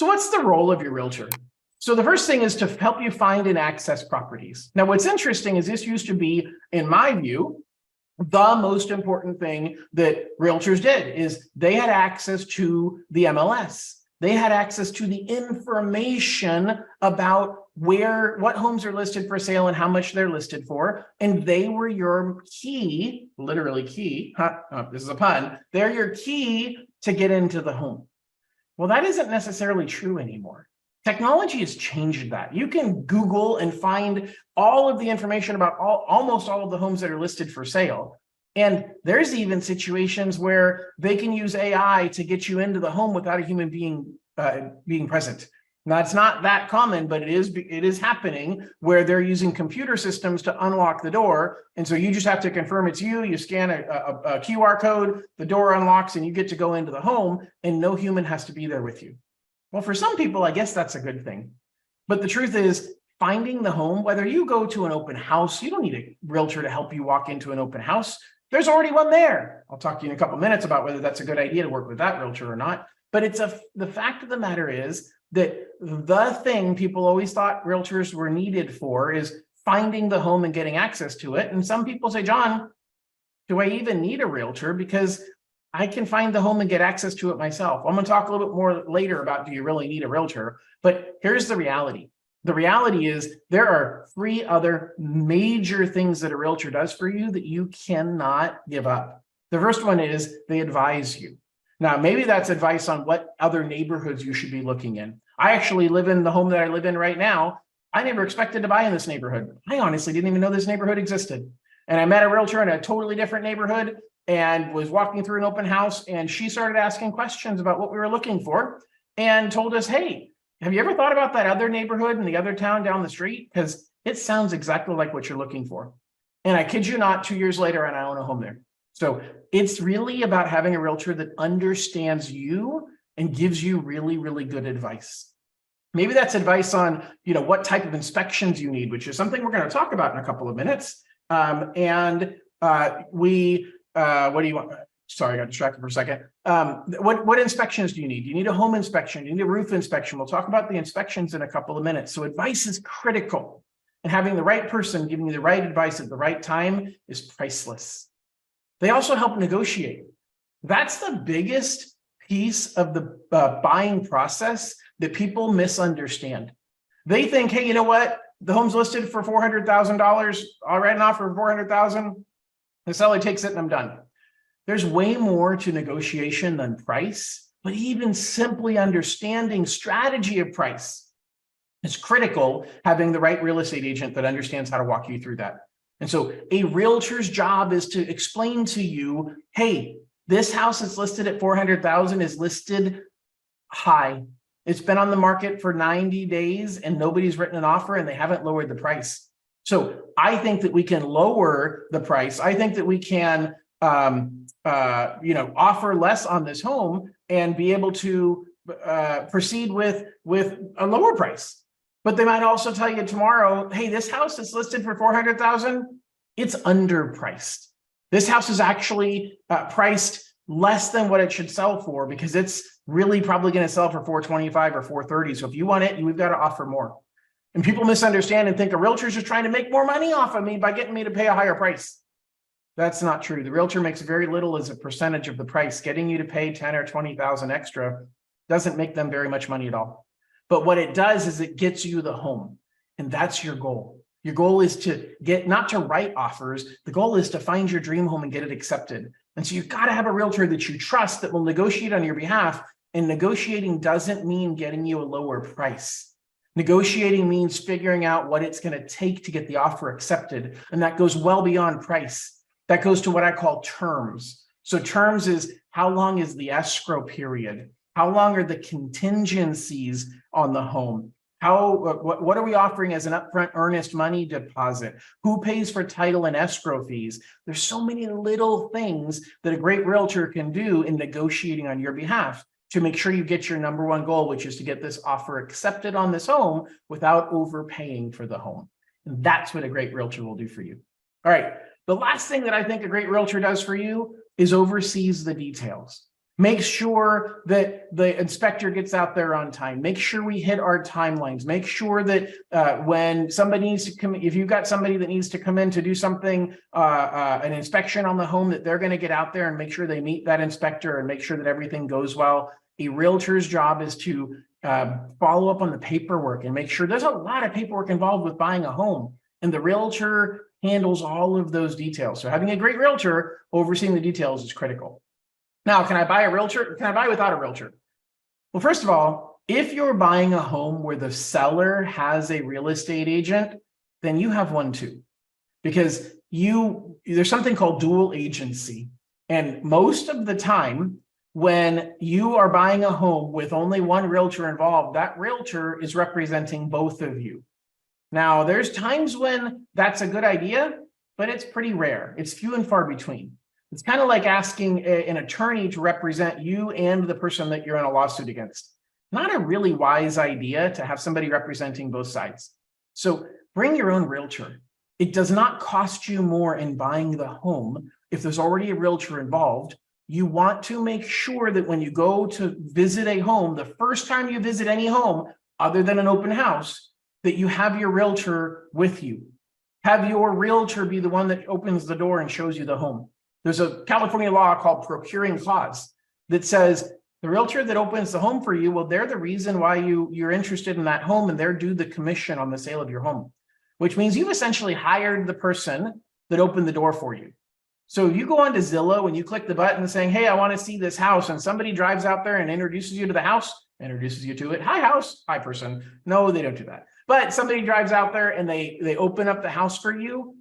So what's the role of your realtor? So the first thing is to help you find and access properties. Now, what's interesting is this used to be, in my view, the most important thing that realtors did is they had access to the MLS. They had access to the information about what homes are listed for sale and how much they're listed for. And they were your key, literally key, this is a pun, they're your key to get into the home. Well, that isn't necessarily true anymore. Technology has changed that. You can Google and find all of the information about almost all of the homes that are listed for sale. And there's even situations where they can use AI to get you into the home without a human being being present. Now, it's not that common, but it is happening where they're using computer systems to unlock the door. And so you just have to confirm it's you. You scan a QR code, the door unlocks, and you get to go into the home, and no human has to be there with you. Well, for some people, I guess that's a good thing. But the truth is, finding the home, whether you go to an open house, you don't need a realtor to help you walk into an open house. There's already one there. I'll talk to you in a couple of minutes about whether that's a good idea to work with that realtor or not. But the fact of the matter is that the thing people always thought realtors were needed for is finding the home and getting access to it. And some people say, John, do I even need a realtor? Because I can find the home and get access to it myself. I'm going to talk a little bit more later about, do you really need a realtor? But here's the reality. The reality is there are 3 other major things that a realtor does for you that you cannot give up. The first one is they advise you. Now, maybe that's advice on what other neighborhoods you should be looking in. I actually live in the home that I live in right now. I never expected to buy in this neighborhood. I honestly didn't even know this neighborhood existed. And I met a realtor in a totally different neighborhood and was walking through an open house, and she started asking questions about what we were looking for and told us, hey, have you ever thought about that other neighborhood in the other town down the street? Because it sounds exactly like what you're looking for. And I kid you not, 2 years later, and I own a home there. So it's really about having a realtor that understands you and gives you really, really good advice. Maybe that's advice on, what type of inspections you need, which is something we're going to talk about in a couple of minutes. What do you want? Sorry, I got distracted for a second. What inspections do you need? Do you need a home inspection? Do you need a roof inspection? We'll talk about the inspections in a couple of minutes. So advice is critical. And having the right person giving you the right advice at the right time is priceless. They also help negotiate. That's the biggest piece of the buying process that people misunderstand. They think, hey, you know what? The home's listed for $400,000. I'll write an offer for $400,000. The seller takes it and I'm done. There's way more to negotiation than price, but even simply understanding strategy of price is critical, having the right real estate agent that understands how to walk you through that. And so a realtor's job is to explain to you, hey, this house that's listed at $400,000 is listed high. It's been on the market for 90 days and nobody's written an offer and they haven't lowered the price. So I think that we can lower the price. I think that we can, offer less on this home and be able to proceed with a lower price. But they might also tell you tomorrow, hey, this house is listed for $400,000. It's underpriced. This house is actually priced less than what it should sell for because it's really probably going to sell for $425 or $430. So if you want it, we've got to offer more. And people misunderstand and think a realtor is just trying to make more money off of me by getting me to pay a higher price. That's not true. The realtor makes very little as a percentage of the price. Getting you to pay $10,000 or $20,000 extra doesn't make them very much money at all. But what it does is it gets you the home. And that's your goal. Your goal is to not to write offers. The goal is to find your dream home and get it accepted. And so you've got to have a realtor that you trust that will negotiate on your behalf. And negotiating doesn't mean getting you a lower price. Negotiating means figuring out what it's going to take to get the offer accepted. And that goes well beyond price. That goes to what I call terms. So terms is how long is the escrow period? How long are the contingencies on the home? What are we offering as an upfront earnest money deposit? Who pays for title and escrow fees? There's so many little things that a great realtor can do in negotiating on your behalf to make sure you get your number one goal, which is to get this offer accepted on this home without overpaying for the home. And that's what a great realtor will do for you. All right. The last thing that I think a great realtor does for you is oversees the details. Make sure that the inspector gets out there on time. Make sure we hit our timelines. Make sure that when somebody needs to come, if you've got somebody that needs to come in to do something, an inspection on the home, that they're going to get out there and make sure they meet that inspector and make sure that everything goes well. A realtor's job is to follow up on the paperwork and make sure. There's a lot of paperwork involved with buying a home, and the realtor handles all of those details. So having a great realtor overseeing the details is critical. Now, can I buy a realtor? Can I buy without a realtor? Well, first of all, if you're buying a home where the seller has a real estate agent, then you have one too, because there's something called dual agency. And most of the time, when you are buying a home with only one realtor involved, that realtor is representing both of you. Now, there's times when that's a good idea, but it's pretty rare. It's few and far between. It's kind of like asking an attorney to represent you and the person that you're in a lawsuit against. Not a really wise idea to have somebody representing both sides. So bring your own realtor. It does not cost you more in buying the home if there's already a realtor involved. You want to make sure that when you go to visit a home, the first time you visit any home other than an open house, that you have your realtor with you. Have your realtor be the one that opens the door and shows you the home. There's a California law called procuring clause that says the realtor that opens the home for you, well, they're the reason why you're interested in that home, and they're due the commission on the sale of your home, which means you've essentially hired the person that opened the door for you. So if you go onto Zillow and you click the button saying, hey, I want to see this house, and somebody drives out there and introduces you to the house, introduces you to it. Hi, house. Hi, person. No, they don't do that. But somebody drives out there and they open up the house for you.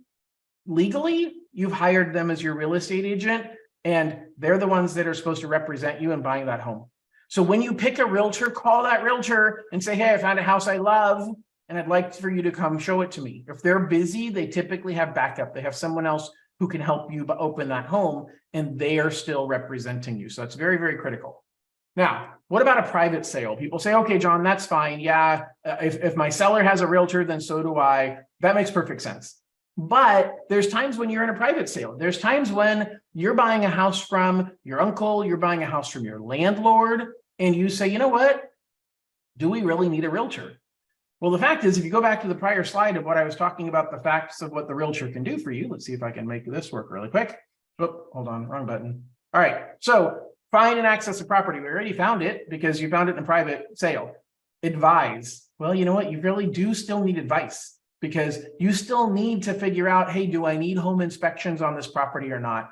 Legally, you've hired them as your real estate agent, and they're the ones that are supposed to represent you in buying that home. So when you pick a realtor, call that realtor and say, hey, I found a house I love, and I'd like for you to come show it to me. If they're busy, they typically have backup. They have someone else who can help you open that home, and they are still representing you. So that's very, very critical. Now, what about a private sale? People say, okay, John, that's fine. Yeah, if my seller has a realtor, then so do I. That makes perfect sense. But there's times when you're in a private sale. There's times when you're buying a house from your uncle, you're buying a house from your landlord, and you say, you know what? Do we really need a realtor? Well, the fact is, if you go back to the prior slide of what I was talking about, the facts of what the realtor can do for you. Let's see if I can make this work really quick. Oh, hold on, wrong button. All right, so find and access a property. We already found it because you found it in a private sale. Advise. Well, you know what? You really do still need advice, because you still need to figure out, hey, do I need home inspections on this property or not?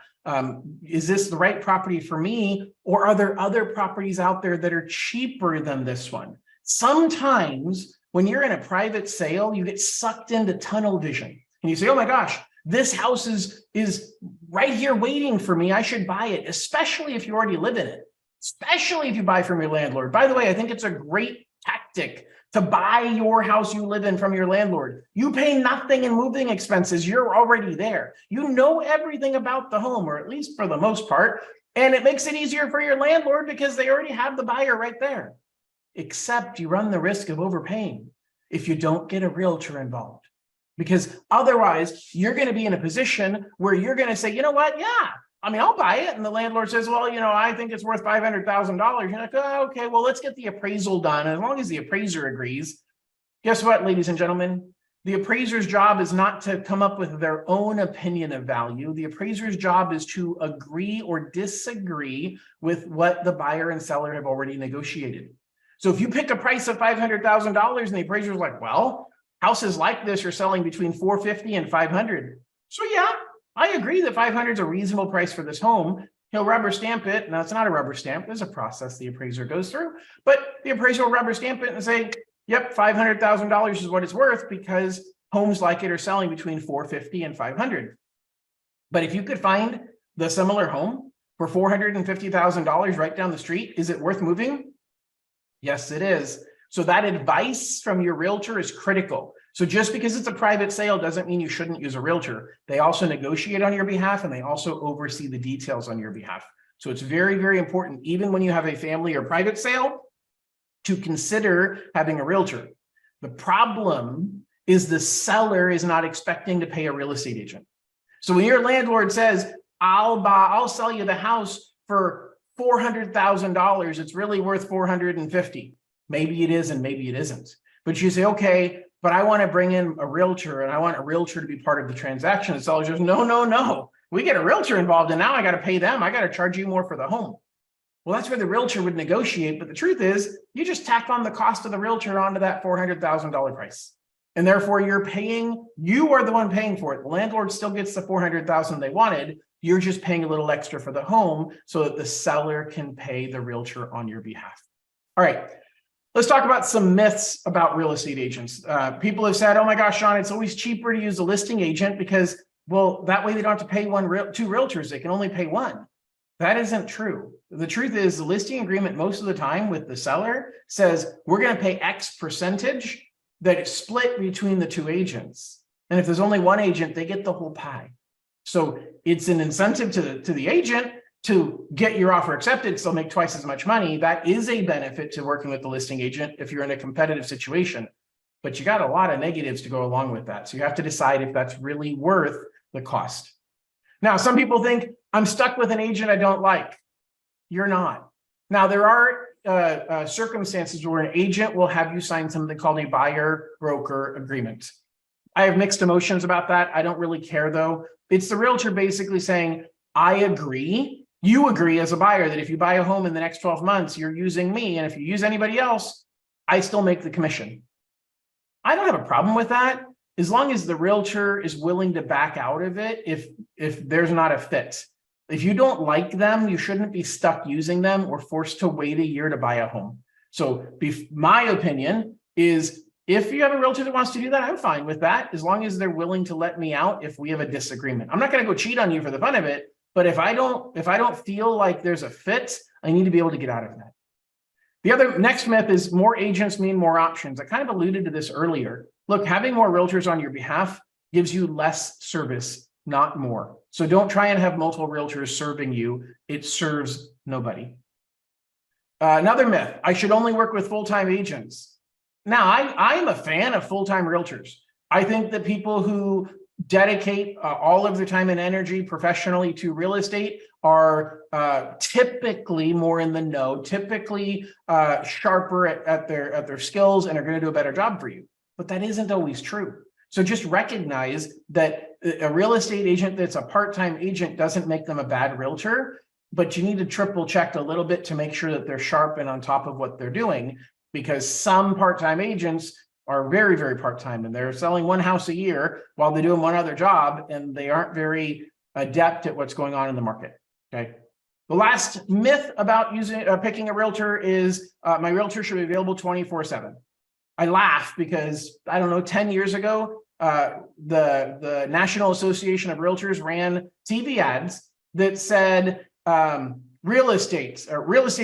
Is this the right property for me? Or are there other properties out there that are cheaper than this one? Sometimes when you're in a private sale, you get sucked into tunnel vision and you say, oh my gosh, this house is right here waiting for me. I should buy it, especially if you already live in it, especially if you buy from your landlord. By the way, I think it's a great tactic to buy your house you live in from your landlord. You pay nothing in moving expenses. You're already there. You know everything about the home, or at least for the most part, and it makes it easier for your landlord because they already have the buyer right there. Except you run the risk of overpaying if you don't get a realtor involved, because otherwise you're going to be in a position where you're going to say, you know what? Yeah, I mean, I'll buy it. And the landlord says, well, you know, I think it's worth $500,000. You're like, oh, okay, well, let's get the appraisal done. And as long as the appraiser agrees, guess what, ladies and gentlemen? The appraiser's job is not to come up with their own opinion of value. The appraiser's job is to agree or disagree with what the buyer and seller have already negotiated. So if you pick a price of $500,000 and the appraiser's like, well, houses like this are selling between $450,000 and $500,000. So yeah, I agree that $500,000 is a reasonable price for this home. He'll rubber stamp it. Now, it's not a rubber stamp. There's a process the appraiser goes through, but the appraiser will rubber stamp it and say, yep, $500,000 is what it's worth because homes like it are selling between $450,000 and $500,000. But if you could find the similar home for $450,000 right down the street, is it worth moving? Yes, it is. So that advice from your realtor is critical. So just because it's a private sale doesn't mean you shouldn't use a realtor. They also negotiate on your behalf, and they also oversee the details on your behalf. So it's very, very important, even when you have a family or private sale, to consider having a realtor. The problem is the seller is not expecting to pay a real estate agent. So when your landlord says, I'll sell you the house for $400,000, it's really worth 450. Maybe it is and maybe it isn't. But you say, okay, but I want to bring in a realtor and I want a realtor to be part of the transaction. The seller says, no, no, no. We get a realtor involved and now I got to pay them. I got to charge you more for the home. Well, that's where the realtor would negotiate. But the truth is, you just tack on the cost of the realtor onto that $400,000 price. And therefore you are the one paying for it. The landlord still gets the $400,000 they wanted. You're just paying a little extra for the home so that the seller can pay the realtor on your behalf. All right. Let's talk about some myths about real estate agents. People have said, oh my gosh, Sean, it's always cheaper to use a listing agent because, well, that way they don't have to pay two realtors. They can only pay one. That isn't true. The truth is the listing agreement most of the time with the seller says we're going to pay X percentage that is split between the two agents. And if there's only one agent, they get the whole pie. So it's an incentive to the agent to get your offer accepted, so make twice as much money. That is a benefit to working with the listing agent if you're in a competitive situation, but you got a lot of negatives to go along with that. So you have to decide if that's really worth the cost. Now, some people think I'm stuck with an agent I don't like. You're not. Now, there are circumstances where an agent will have you sign something called a buyer broker agreement. I have mixed emotions about that. I don't really care though. It's the realtor basically saying, I agree. You agree as a buyer that if you buy a home in the next 12 months, you're using me. And if you use anybody else, I still make the commission. I don't have a problem with that as long as the realtor is willing to back out of it if there's not a fit. If you don't like them, you shouldn't be stuck using them or forced to wait a year to buy a home. So my opinion is if you have a realtor that wants to do that, I'm fine with that as long as they're willing to let me out if we have a disagreement. I'm not going to go cheat on you for the fun of it. But if I don't feel like there's a fit, I need to be able to get out of that. The other next myth is more agents mean more options. I kind of alluded to this earlier. Look, having more realtors on your behalf gives you less service, not more. So don't try and have multiple realtors serving you. It serves nobody. Another myth, I should only work with full-time agents. Now, I'm a fan of full-time realtors. I think that people who dedicate all of their time and energy professionally to real estate are typically more in the know, typically sharper at their skills and are going to do a better job for you. But that isn't always true. So just recognize that a real estate agent that's a part-time agent doesn't make them a bad realtor, but you need to triple check a little bit to make sure that they're sharp and on top of what they're doing, because some part-time agents are very, very part-time and they're selling one house a year while they're doing one other job and they aren't very adept at what's going on in the market. Okay. The last myth about picking a realtor is my realtor should be available 24/7. I laugh because I don't know, 10 years ago, the National Association of Realtors ran TV ads that said real estate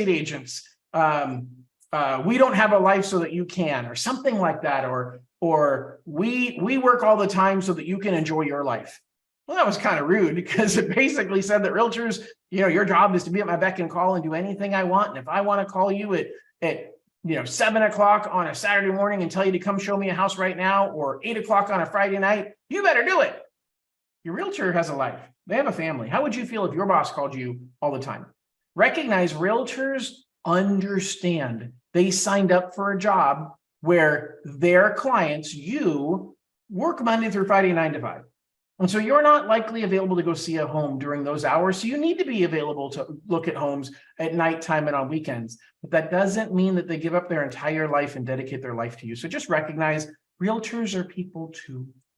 agents, we don't have a life so that you can, or something like that, or we work all the time so that you can enjoy your life. Well, that was kind of rude because it basically said that realtors, your job is to be at my beck and call and do anything I want. And if I want to call you at 7 o'clock on a Saturday morning and tell you to come show me a house right now, or 8 o'clock on a Friday night, you better do it. Your realtor has a life. They have a family. How would you feel if your boss called you all the time? Recognize realtors understand. They signed up for a job where their clients, you, work Monday through Friday, 9 to 5. And so you're not likely available to go see a home during those hours. So you need to be available to look at homes at nighttime and on weekends. But that doesn't mean that they give up their entire life and dedicate their life to you. So just recognize realtors are people too.